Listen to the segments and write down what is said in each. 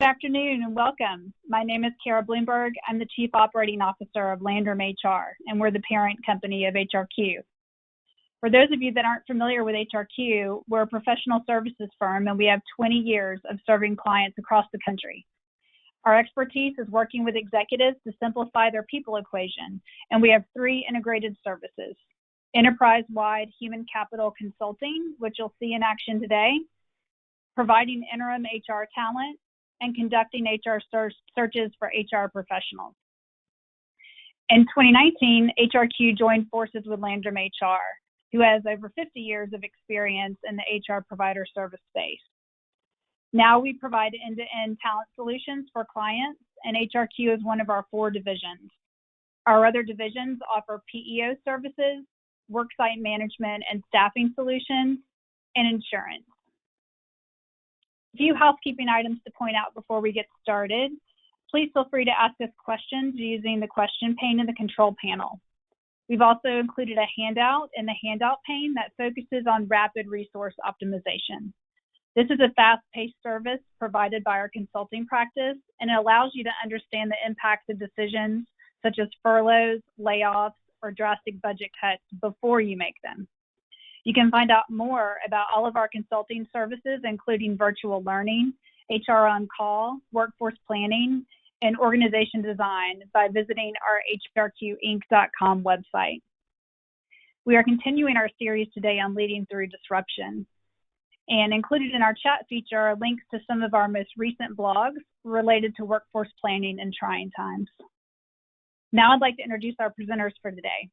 Good afternoon and welcome. My name is Kara Bloomberg. I'm the Chief Operating Officer of Landrum HR, and we're the parent company of HRQ. For those of you that aren't familiar with HRQ, we're a professional services firm and we have 20 years of serving clients across the country. Our expertise is working with executives to simplify their people equation, and we have 3 integrated services: enterprise-wide human capital consulting, which you'll see in action today, providing interim HR talent, and conducting HR searches for HR professionals. In 2019, HRQ joined forces with Landrum HR, who has over 50 years of experience in the HR provider service space. Now we provide end-to-end talent solutions for clients, and HRQ is one of our 4 divisions. Our other divisions offer PEO services, worksite management and staffing solutions, and insurance. A few housekeeping items to point out before we get started. Please feel free to ask us questions using the question pane in the control panel. We've also included a handout in the handout pane that focuses on rapid resource optimization. This is a fast-paced service provided by our consulting practice, and it allows you to understand the impacts of decisions such as furloughs, layoffs, or drastic budget cuts before you make them. You can find out more about all of our consulting services, including virtual learning, HR on call, workforce planning, and organization design by visiting our hrqinc.com website. We are continuing our series today on leading through disruption. And included in our chat feature are links to some of our most recent blogs related to workforce planning in trying times. Now I'd like to introduce our presenters for today.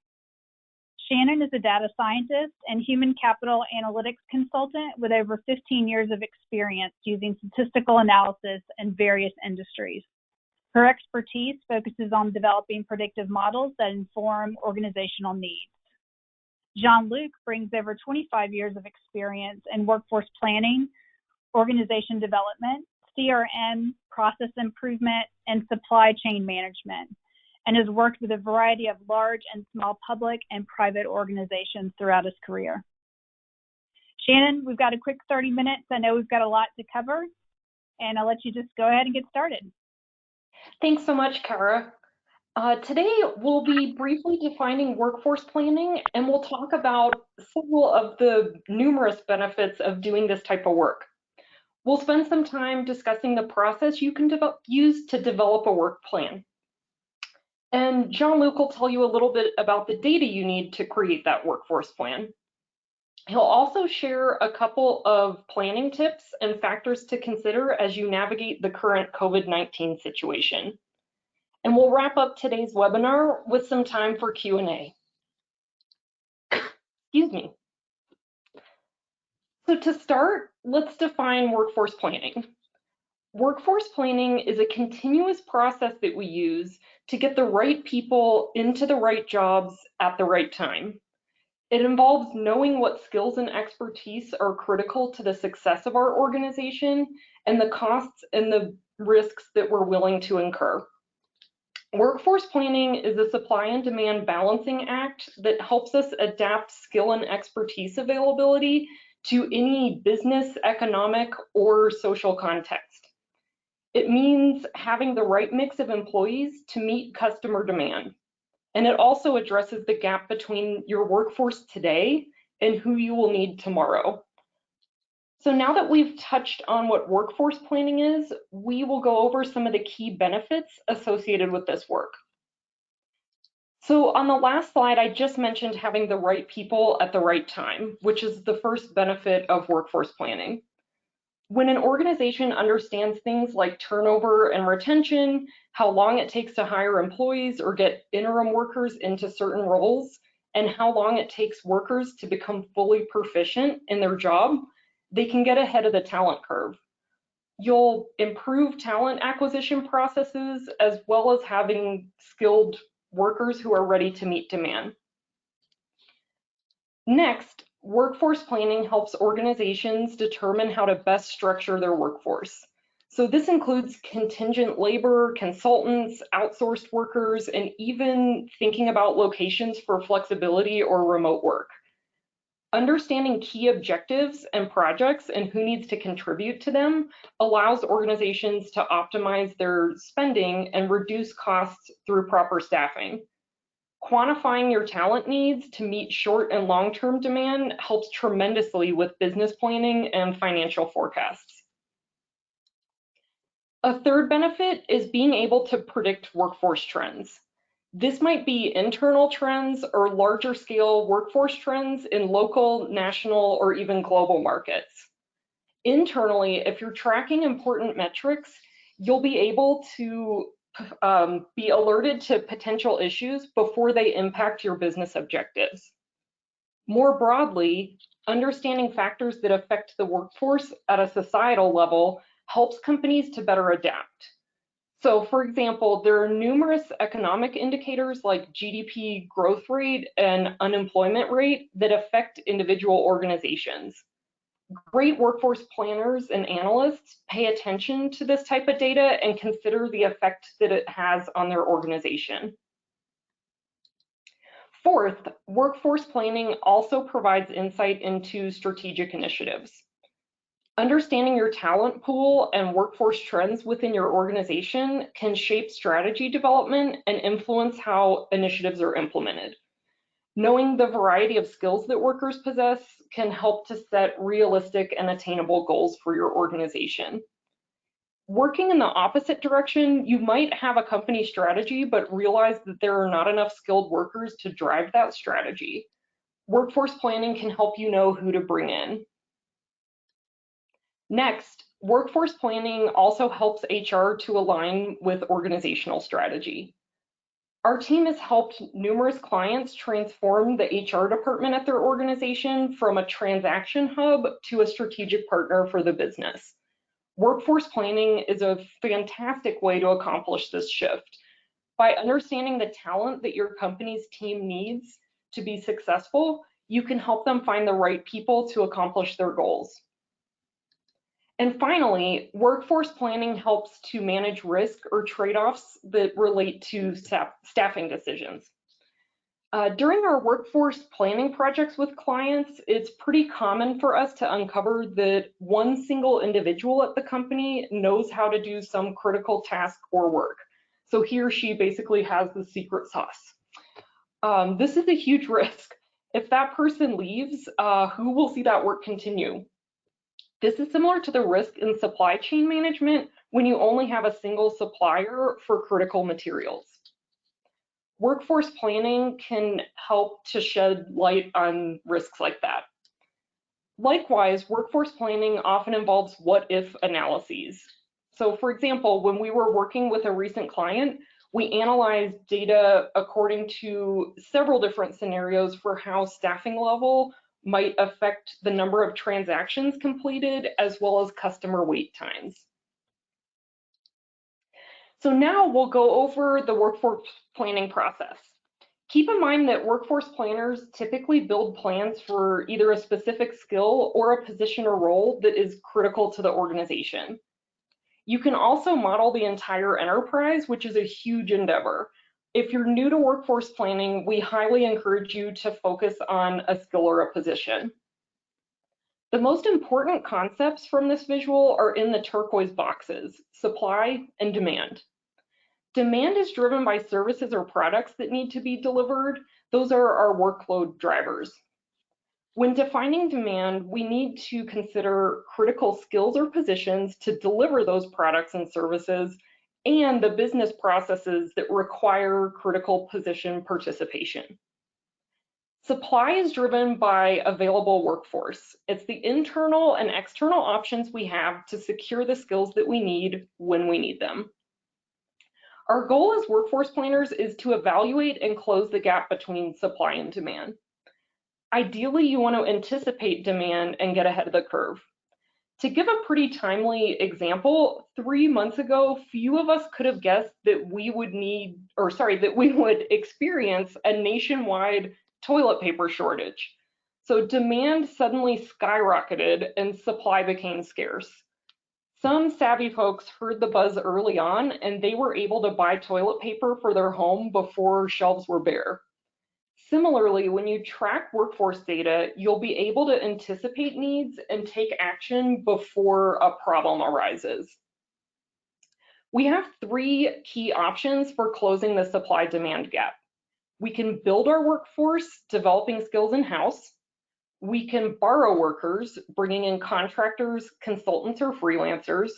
Shannon is a data scientist and human capital analytics consultant with over 15 years of experience using statistical analysis in various industries. Her expertise focuses on developing predictive models that inform organizational needs. Jean-Luc brings over 25 years of experience in workforce planning, organization development, CRM, process improvement, and supply chain management, and has worked with a variety of large and small public and private organizations throughout his career. Shannon, we've got a quick 30 minutes. I know we've got a lot to cover, and I'll let you just go ahead and get started. Thanks so much, Kara. Today, we'll be briefly defining workforce planning, and we'll talk about several of the numerous benefits of doing this type of work. We'll spend some time discussing the process you can use to develop a work plan. And Jean-Luc will tell you a little bit about the data you need to create that workforce plan. He'll also share a couple of planning tips and factors to consider as you navigate the current COVID-19 situation. And we'll wrap up today's webinar with some time for Q&A. Excuse me. So to start, let's define workforce planning. Workforce planning is a continuous process that we use to get the right people into the right jobs at the right time. It involves knowing what skills and expertise are critical to the success of our organization and the costs and the risks that we're willing to incur. Workforce planning is a supply and demand balancing act that helps us adapt skill and expertise availability to any business, economic, or social context. It means having the right mix of employees to meet customer demand. And it also addresses the gap between your workforce today and who you will need tomorrow. So now that we've touched on what workforce planning is, we will go over some of the key benefits associated with this work. So on the last slide, I just mentioned having the right people at the right time, which is the first benefit of workforce planning. When an organization understands things like turnover and retention, how long it takes to hire employees or get interim workers into certain roles, and how long it takes workers to become fully proficient in their job, they can get ahead of the talent curve. You'll improve talent acquisition processes as well as having skilled workers who are ready to meet demand. Next, workforce planning helps organizations determine how to best structure their workforce. So this includes contingent labor, consultants, outsourced workers, and even thinking about locations for flexibility or remote work. Understanding key objectives and projects and who needs to contribute to them allows organizations to optimize their spending and reduce costs through proper staffing. Quantifying your talent needs to meet short and long-term demand helps tremendously with business planning and financial forecasts. A third benefit is being able to predict workforce trends. This might be internal trends or larger scale workforce trends in local, national, or even global markets. Internally, if you're tracking important metrics, you'll be able to be alerted to potential issues before they impact your business objectives. More broadly, understanding factors that affect the workforce at a societal level helps companies to better adapt. So, for example, there are numerous economic indicators like GDP growth rate and unemployment rate that affect individual organizations. Great workforce planners and analysts pay attention to this type of data and consider the effect that it has on their organization. Fourth, workforce planning also provides insight into strategic initiatives. Understanding your talent pool and workforce trends within your organization can shape strategy development and influence how initiatives are implemented. Knowing the variety of skills that workers possess can help to set realistic and attainable goals for your organization. Working in the opposite direction, you might have a company strategy, but realize that there are not enough skilled workers to drive that strategy. Workforce planning can help you know who to bring in. Next, workforce planning also helps HR to align with organizational strategy. Our team has helped numerous clients transform the HR department at their organization from a transaction hub to a strategic partner for the business. Workforce planning is a fantastic way to accomplish this shift. By understanding the talent that your company's team needs to be successful, you can help them find the right people to accomplish their goals. And finally, workforce planning helps to manage risk or trade-offs that relate to staffing decisions. During our workforce planning projects with clients, it's pretty common for us to uncover that one single individual at the company knows how to do some critical task or work. So he or she basically has the secret sauce. This is a huge risk. If that person leaves, who will see that work continue? This is similar to the risk in supply chain management when you only have a single supplier for critical materials. Workforce planning can help to shed light on risks like that. Likewise, workforce planning often involves what-if analyses. So for example, when we were working with a recent client, we analyzed data according to several different scenarios for how staffing level might affect the number of transactions completed as well as customer wait times. So now we'll go over the workforce planning process. Keep in mind that workforce planners typically build plans for either a specific skill or a position or role that is critical to the organization. You can also model the entire enterprise, which is a huge endeavor. If you're new to workforce planning, we highly encourage you to focus on a skill or a position. The most important concepts from this visual are in the turquoise boxes: supply and demand. Demand is driven by services or products that need to be delivered. Those are our workload drivers. When defining demand, we need to consider critical skills or positions to deliver those products and services, and the business processes that require critical position participation. Supply is driven by available workforce. It's the internal and external options we have to secure the skills that we need when we need them. Our goal as workforce planners is to evaluate and close the gap between supply and demand. Ideally, you want to anticipate demand and get ahead of the curve. To give a pretty timely example, 3 months ago, few of us could have guessed that we would experience a nationwide toilet paper shortage. So demand suddenly skyrocketed and supply became scarce. Some savvy folks heard the buzz early on, and they were able to buy toilet paper for their home before shelves were bare. Similarly, when you track workforce data, you'll be able to anticipate needs and take action before a problem arises. We have three key options for closing the supply-demand gap. We can build our workforce, developing skills in-house. We can borrow workers, bringing in contractors, consultants, or freelancers,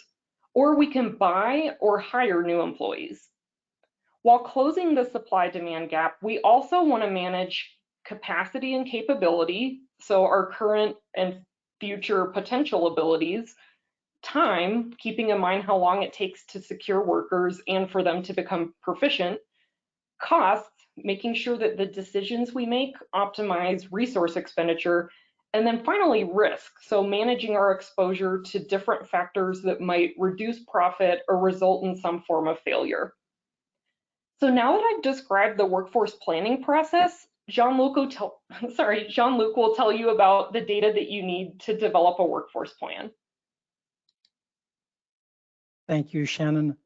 or we can buy or hire new employees. While closing the supply-demand gap, we also want to manage capacity and capability, so our current and future potential abilities, time, keeping in mind how long it takes to secure workers and for them to become proficient, costs, making sure that the decisions we make optimize resource expenditure, and then finally risk, so managing our exposure to different factors that might reduce profit or result in some form of failure. So now that I've described the workforce planning process, Jean-Luc will tell you about the data that you need to develop a workforce plan. Thank you, Shannon.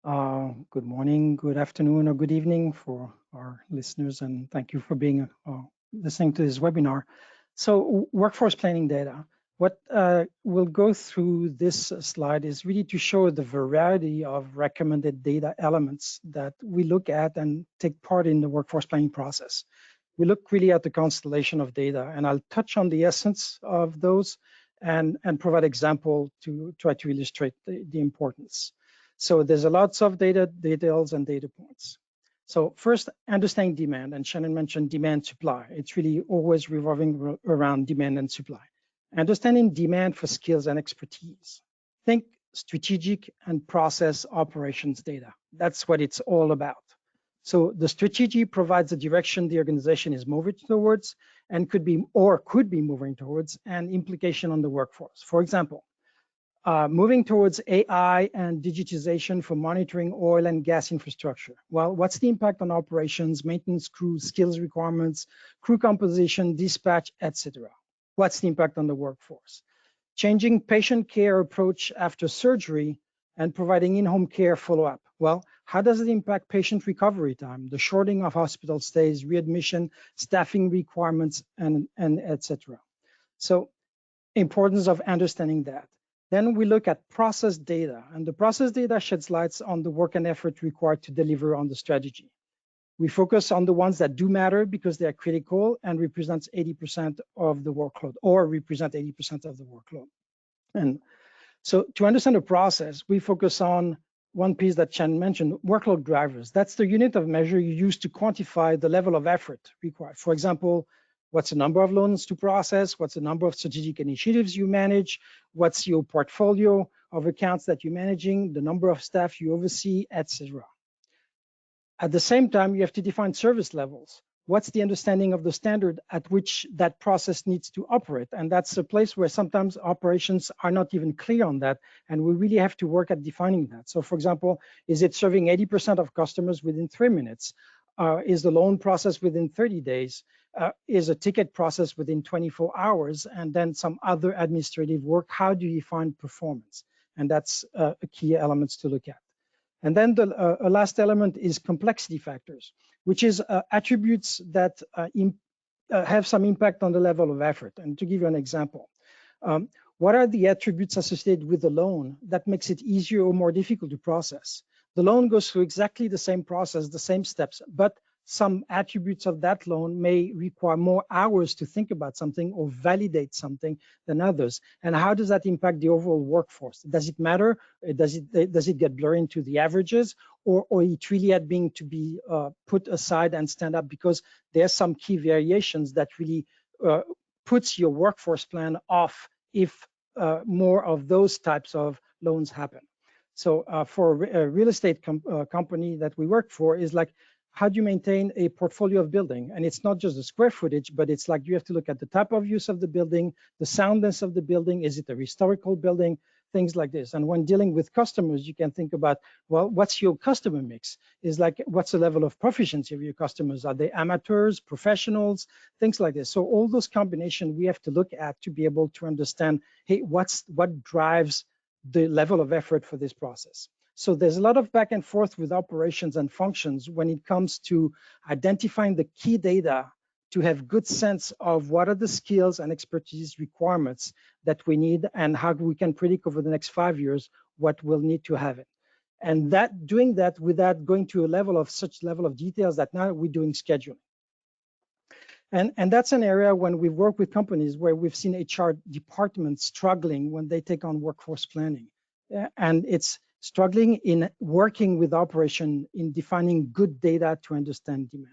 Good morning, good afternoon, or good evening for our listeners, and thank you for being listening to this webinar. So workforce planning data. What we'll go through this slide is really to show the variety of recommended data elements that we look at and take part in the workforce planning process. We look really at the constellation of data, and I'll touch on the essence of those and provide example to try to illustrate the importance. So there's a lots of data, details, and data points. So first, understanding demand, and Shannon mentioned demand supply. It's really always revolving around demand and supply. Understanding demand for skills and expertise. Think strategic and process operations data. That's what it's all about. So the strategy provides the direction the organization is moving towards and could be moving towards, and implication on the workforce. For example, moving towards AI and digitization for monitoring oil and gas infrastructure. Well, what's the impact on operations, maintenance crews, skills requirements, crew composition, dispatch, etc.? What's the impact on the workforce? Changing patient care approach after surgery and providing in-home care follow-up. Well, how does it impact patient recovery time, the shortening of hospital stays, readmission, staffing requirements, and etc.? So, importance of understanding that. Then we look at process data, and the process data sheds lights on the work and effort required to deliver on the strategy. We focus on the ones that do matter because they are critical and represents 80% of the workload, or represent 80% of the workload. And so to understand the process, we focus on one piece that Shannon mentioned, workload drivers. That's the unit of measure you use to quantify the level of effort required. For example, what's the number of loans to process? What's the number of strategic initiatives you manage? What's your portfolio of accounts that you're managing? The number of staff you oversee, etc. At the same time, you have to define service levels. What's the understanding of the standard at which that process needs to operate? And that's a place where sometimes operations are not even clear on that, and we really have to work at defining that. So for example, is it serving 80% of customers within 3 minutes? Is the loan process within 30 days? Is a ticket process within 24 hours? And then some other administrative work. How do you define performance? And that's a key element to look at. And then the last element is complexity factors, which is attributes that have some impact on the level of effort. And to give you an example, what are the attributes associated with the loan that makes it easier or more difficult to process? The loan goes through exactly the same process, the same steps, but some attributes of that loan may require more hours to think about something or validate something than others. And how does that impact the overall workforce? Does it matter? Does it get blurred into the averages, or it really had been to be put aside and stand up because there's some key variations that really puts your workforce plan off if more of those types of loans happen. So for a real estate company that we work for is like, how do you maintain a portfolio of building? And it's not just the square footage, but it's like you have to look at the type of use of the building, the soundness of the building. Is it a historical building? Things like this. And when dealing with customers, you can think about, well, what's your customer mix? Is like, what's the level of proficiency of your customers? Are they amateurs, professionals, things like this? So all those combinations we have to look at to be able to understand, hey, what drives the level of effort for this process? So there's a lot of back and forth with operations and functions when it comes to identifying the key data to have good sense of what are the skills and expertise requirements that we need and how we can predict over the next 5 years what we'll need to have it. And that doing that without going to a level of such level of details that now we're doing scheduling. And that's an area when we work with companies where we've seen HR departments struggling when they take on workforce planning. And it's struggling in working with operation in defining good data to understand demand.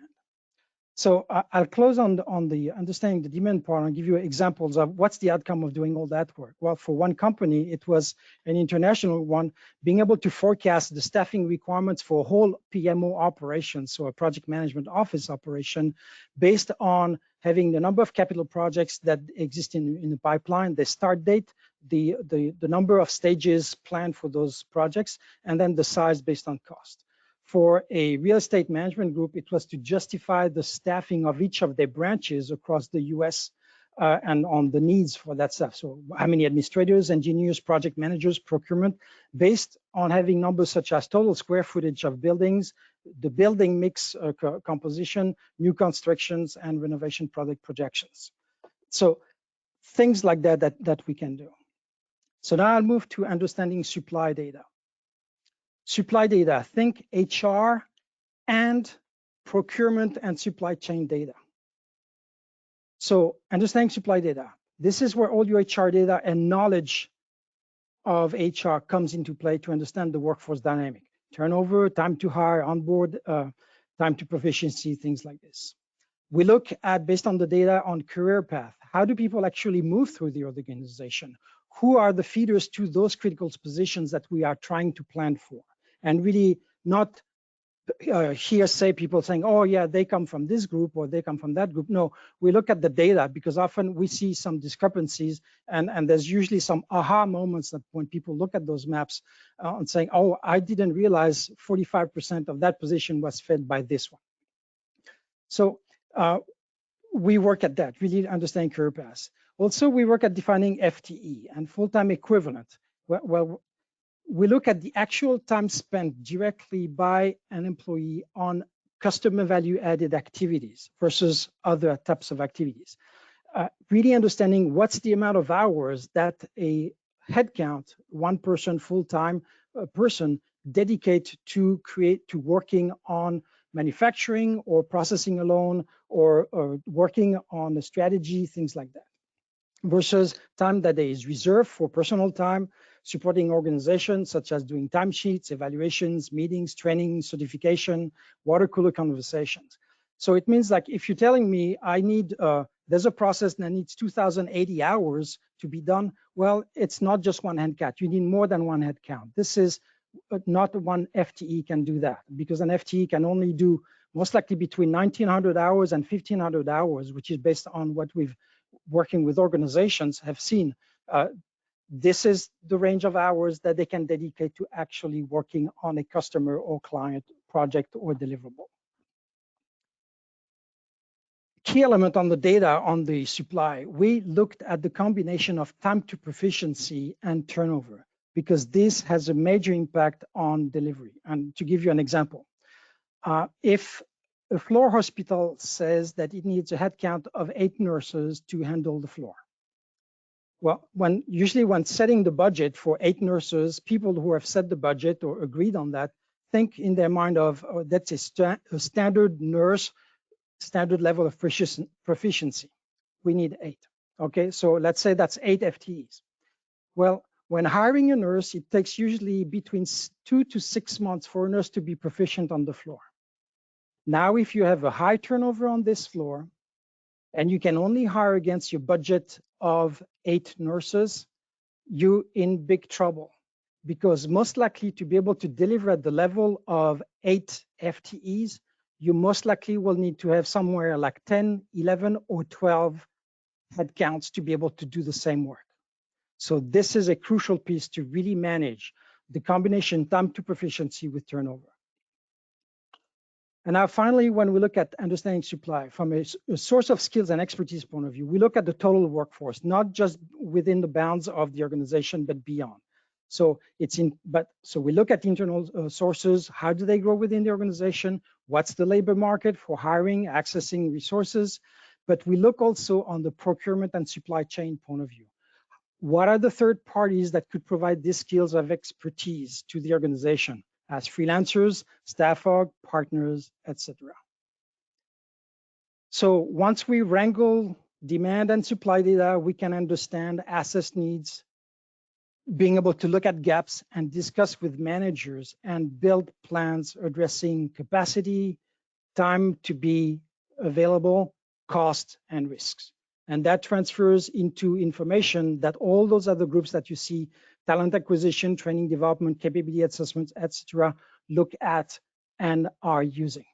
So I'll close on the understanding the demand part and give you examples of what's the outcome of doing all that work. Well, for one company, it was an international one, being able to forecast the staffing requirements for a whole PMO operation, so a project management office operation, based on having the number of capital projects that exist in the pipeline, the start date, the number of stages planned for those projects, and then the size based on cost. For a real estate management group, it was to justify the staffing of each of their branches across the US and on the needs for that stuff. So how many administrators, engineers, project managers, procurement, based on having numbers such as total square footage of buildings, the building mix composition, new constructions, and renovation product projections. So things like that we can do. So now I'll move to understanding supply data. Supply data, think HR and procurement and supply chain data. So understanding supply data, this is where all your HR data and knowledge of HR comes into play to understand the workforce dynamic. Turnover, time to hire, onboard, time to proficiency, things like this. We look at, based on the data on career path, how do people actually move through the organization? Who are the feeders to those critical positions that we are trying to plan for? And really not hearsay people saying, oh yeah, they come from this group or they come from that group. No, we look at the data because often we see some discrepancies and there's usually some aha moments that when people look at those maps and saying, oh, I didn't realize 45% of that position was fed by this one. So we work at that, really understanding career paths. Also, we work at defining FTE and full-time equivalent. Well, we look at the actual time spent directly by an employee on customer value added activities versus other types of activities. Really understanding what's the amount of hours that a headcount, one person, full-time person, dedicate to working on manufacturing or processing alone or working on a strategy, things like that, versus time that is reserved for personal time, supporting organizations such as doing timesheets, evaluations, meetings, training, certification, water cooler conversations. So it means like if you're telling me I need, there's a process that needs 2,080 hours to be done, well, it's not just one head count. You need more than one head count. This is not one FTE can do that, because an FTE can only do most likely between 1,900 hours and 1,500 hours, which is based on what we've working with organizations have seen. This is the range of hours that they can dedicate to actually working on a customer or client project or deliverable. Key element on the data on the supply, we looked at the combination of time to proficiency and turnover, because this has a major impact on delivery. And to give you an example, if a floor hospital says that it needs a headcount of 8 nurses to handle the floor. Well, usually when setting the budget for 8 nurses, people who have set the budget or agreed on that think in their mind of, oh, that's a standard nurse, standard level of proficiency. We need 8. Okay, so let's say that's 8 FTEs. Well, when hiring a nurse, it takes usually between 2 to 6 months for a nurse to be proficient on the floor. Now, if you have a high turnover on this floor, and you can only hire against your budget of 8 nurses, you're in big trouble, because most likely to be able to deliver at the level of 8 FTEs, you most likely will need to have somewhere like 10, 11, or 12 headcounts to be able to do the same work. So this is a crucial piece to really manage the combination time to proficiency with turnover. And now finally, when we look at understanding supply from a source of skills and expertise point of view, we look at the total workforce, not just within the bounds of the organization, but beyond. So so we look at internal sources. How do they grow within the organization? What's the labor market for hiring, accessing resources? but we look also on the procurement and supply chain point of view. What are the third parties that could provide these skills of expertise to the organization as freelancers, staff aug, partners, etc. So once we wrangle demand and supply data, we can understand, assess needs, being able to look at gaps and discuss with managers and build plans addressing capacity, time to be available, cost, and risks. And that transfers into information that all those other groups that you see, talent acquisition, training development, capability assessments, etc., look at and are using.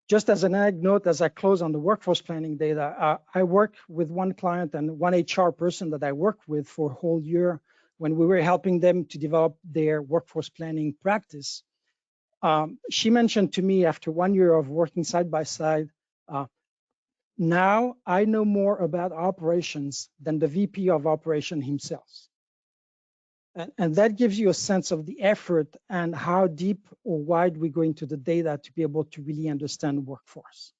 Just as an anecdote, as I close on the workforce planning data, I work with one client and one HR person that I worked with for a whole year when we were helping them to develop their workforce planning practice. She mentioned to me after 1 year of working side by side, now I know more about operations than the VP of operation himself. And that gives you a sense of the effort and how deep or wide we go into the data to be able to really understand workforce.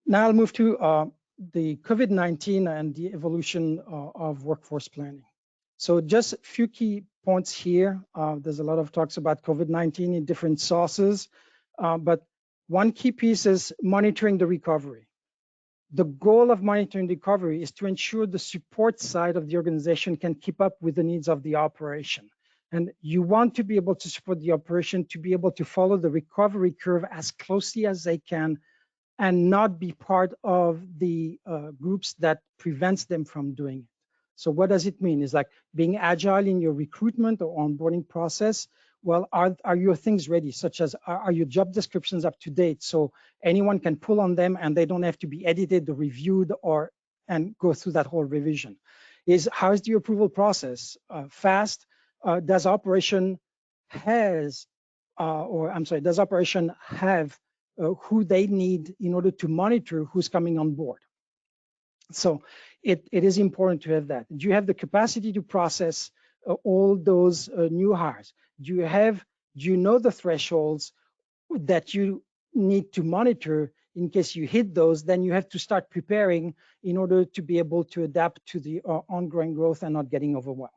Now I'll move to the COVID-19 and the evolution of workforce planning. So just a few key points here. There's a lot of talks about COVID-19 in different sources, but one key piece is monitoring the recovery. The goal of monitoring recovery is to ensure the support side of the organization can keep up with the needs of the operation. And you want to be able to support the operation to be able to follow the recovery curve as closely as they can and not be part of the groups that prevents them from doing it. So what does it mean? It's like being agile in your recruitment or onboarding process. Well, are your things ready, such as are your job descriptions up to date so anyone can pull on them and they don't have to be edited or reviewed and go through that whole revision? How is the approval process fast? Does operation have who they need in order to monitor who's coming on board? So it is important to have that. Do you have the capacity to process all those new hires? Do you know the thresholds that you need to monitor? In case you hit those, then you have to start preparing in order to be able to adapt to the ongoing growth and not getting overwhelmed.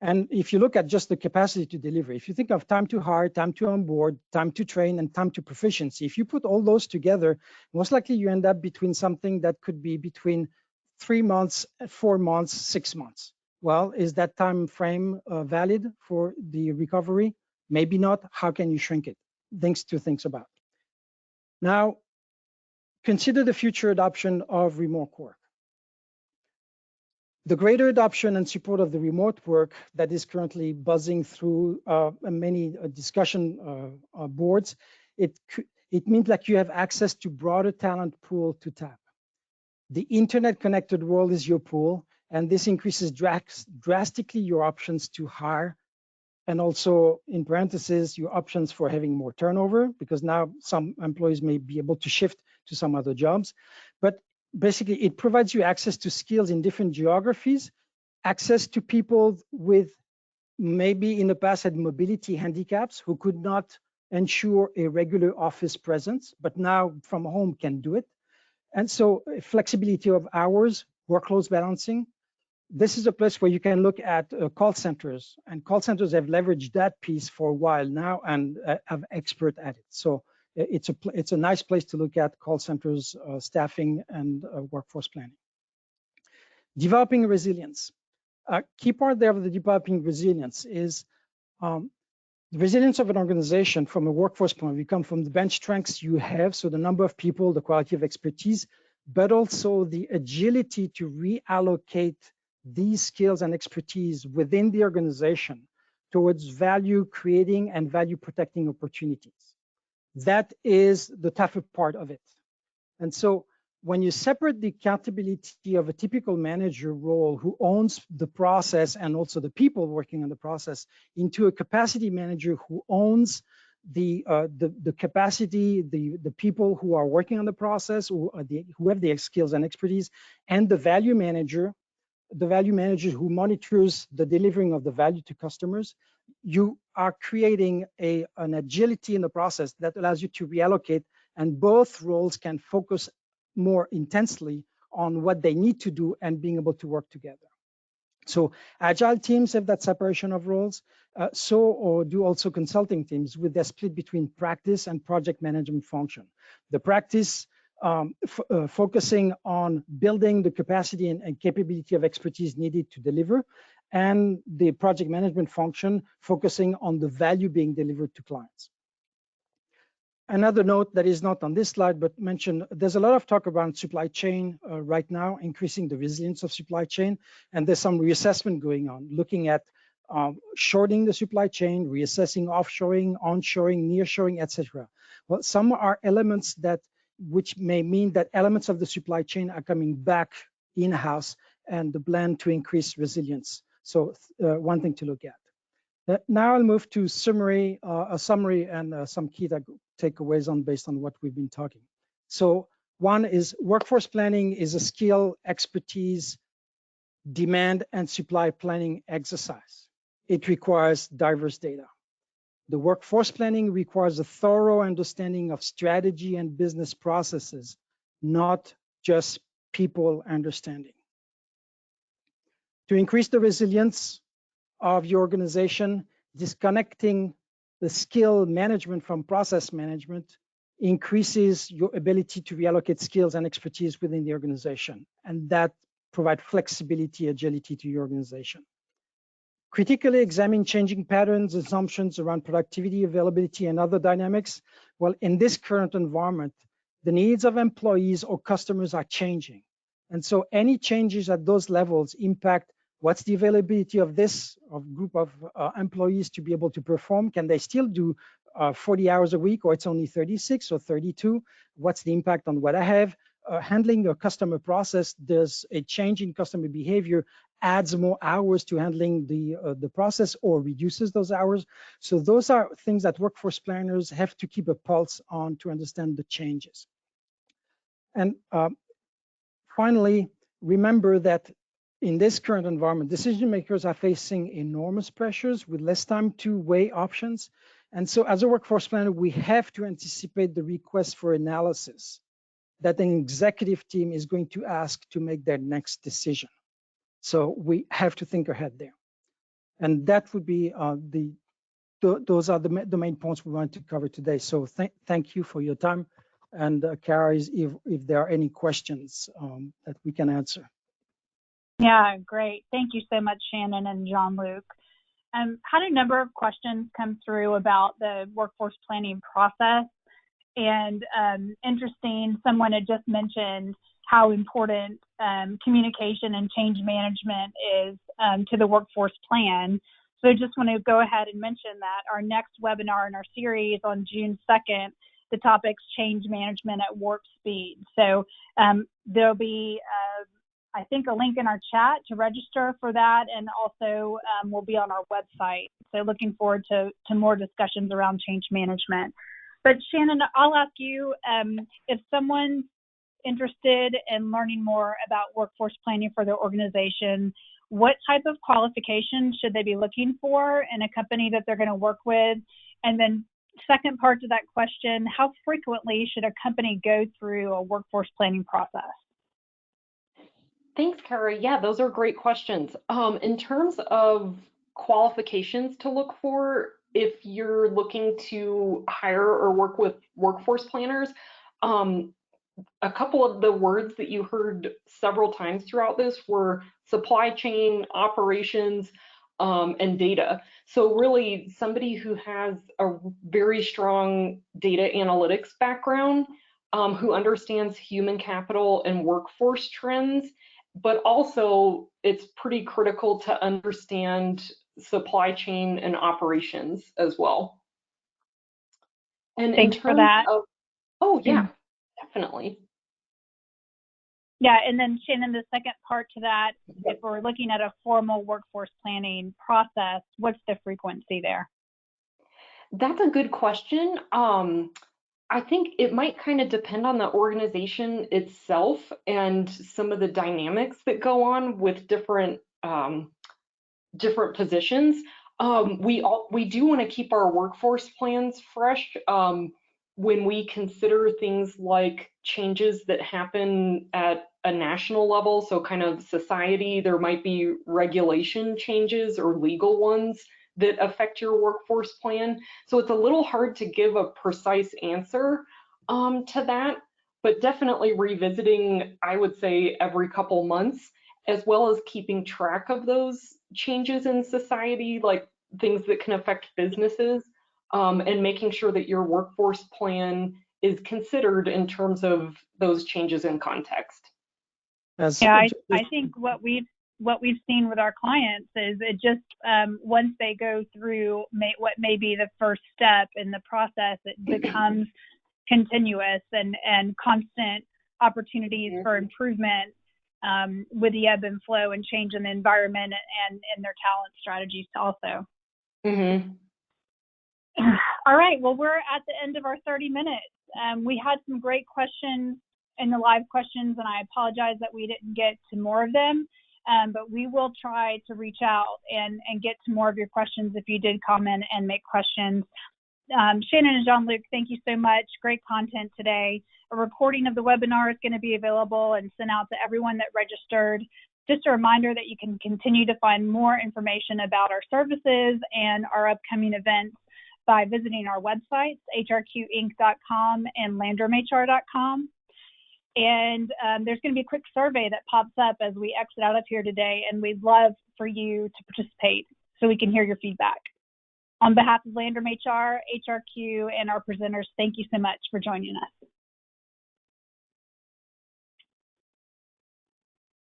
And if you look at just the capacity to deliver, if you think of time to hire, time to onboard, time to train, and time to proficiency, if you put all those together, most likely you end up between something that could be between 3 months, 4 months, 6 months. Well, is that time frame valid for the recovery? Maybe not. How can you shrink it? Things to think about. Now, consider the future adoption of remote work. The greater adoption and support of the remote work that is currently buzzing through many discussion boards, it means that you have access to broader talent pool to tap. The internet connected world is your pool, and this increases drastically your options to hire, and also in parentheses, your options for having more turnover, because now some employees may be able to shift to some other jobs. But basically, it provides you access to skills in different geographies, access to people with maybe in the past had mobility handicaps who could not ensure a regular office presence, but now from home can do it. And so flexibility of hours, workload balancing. This is a place where you can look at call centers, and call centers have leveraged that piece for a while now and have expert at it. So it's a nice place to look at call centers, staffing, and workforce planning. Developing resilience. A key part there of the developing resilience is the resilience of an organization from a workforce point of view comes from the bench strengths you have, so the number of people, the quality of expertise, but also the agility to reallocate these skills and expertise within the organization towards value creating and value protecting opportunities. That is the tougher part of it. And so when you separate the accountability of a typical manager role who owns the process and also the people working on the process into a capacity manager who owns the capacity, the people who are working on the process, who have the skills and expertise, and the value manager who monitors the delivering of the value to customers, you are creating an agility in the process that allows you to reallocate and both roles can focus more intensely on what they need to do and being able to work together. So agile teams have that separation of roles, or do also consulting teams with their split between practice and project management function. The practice focusing on building the capacity and capability of expertise needed to deliver, and the project management function focusing on the value being delivered to clients. Another note that is not on this slide, but mentioned, there's a lot of talk around supply chain right now, increasing the resilience of supply chain. And there's some reassessment going on, looking at shortening the supply chain, reassessing offshoring, onshoring, nearshoring, etc. Well, some are elements which may mean that elements of the supply chain are coming back in-house, and the plan to increase resilience. So one thing to look at. Now I'll move to a summary and some key takeaways based on what we've been talking. So one is workforce planning is a skill, expertise, demand, and supply planning exercise. It requires diverse data. The workforce planning requires a thorough understanding of strategy and business processes, not just people understanding. To increase the resilience of your organization, disconnecting the skill management from process management increases your ability to reallocate skills and expertise within the organization, and that provides flexibility, agility to your organization. Critically examine changing patterns, assumptions around productivity, availability, and other dynamics. Well, in this current environment, the needs of employees or customers are changing. And so any changes at those levels impact what's the availability of this group of employees to be able to perform? Can they still do 40 hours a week, or it's only 36 or 32? What's the impact on what I have? Handling a customer process, there's a change in customer behavior, adds more hours to handling the process or reduces those hours. So those are things that workforce planners have to keep a pulse on to understand the changes. And finally, remember that in this current environment, decision makers are facing enormous pressures with less time to weigh options. And so as a workforce planner, we have to anticipate the request for analysis that an executive team is going to ask to make their next decision. So we have to think ahead there. And that would be those are the main points we want to cover today. So thank you for your time. And Kara, if there are any questions that we can answer. Yeah, great. Thank you so much, Shannon and Jean-Luc. Had a number of questions come through about the workforce planning process. And interesting, someone had just mentioned how important communication and change management is to the workforce plan. So I just want to go ahead and mention that our next webinar in our series on June 2nd, the topic's change management at warp speed. So there'll be, I think, a link in our chat to register for that, and also will be on our website. So looking forward to more discussions around change management. But Shannon, I'll ask you, if someone's interested in learning more about workforce planning for their organization, what type of qualifications should they be looking for in a company that they're going to work with? And then second part to that question, how frequently should a company go through a workforce planning process? Thanks, Kara. Yeah, those are great questions. In terms of qualifications to look for, if you're looking to hire or work with workforce planners, a couple of the words that you heard several times throughout this were supply chain, operations, and data. So really somebody who has a very strong data analytics background, who understands human capital and workforce trends, but also it's pretty critical to understand supply chain and operations as well. And thanks for that. Oh yeah, definitely. Yeah, and then Shannon, the second part to that, if we're looking at a formal workforce planning process, what's the frequency there? That's a good question. I think it might kind of depend on the organization itself and some of the dynamics that go on with different positions. We do want to keep our workforce plans fresh. when we consider things like changes that happen at a national level, so kind of society, there might be regulation changes or legal ones that affect your workforce plan. So it's a little hard to give a precise answer to that, but definitely revisiting, I would say, every couple months, as well as keeping track of those changes in society, like things that can affect businesses, and making sure that your workforce plan is considered in terms of those changes in context. Yeah, I think what we've seen with our clients is it just once they go through what may be the first step in the process, it becomes continuous and constant opportunities for improvement with the ebb and flow and change in the environment and their talent strategies also. Mm-hmm. All right, well, we're at the end of our 30 minutes. We had some great questions in the live questions, and I apologize that we didn't get to more of them, but we will try to reach out and get to more of your questions if you did comment and make questions. Shannon and Jean-Luc, thank you so much. Great content today. A recording of the webinar is going to be available and sent out to everyone that registered. Just a reminder that you can continue to find more information about our services and our upcoming events by visiting our websites, hrqinc.com and landrumhr.com. And there's going to be a quick survey that pops up as we exit out of here today, and we'd love for you to participate so we can hear your feedback. On behalf of Landrum HR, HRQ, and our presenters, thank you so much for joining us.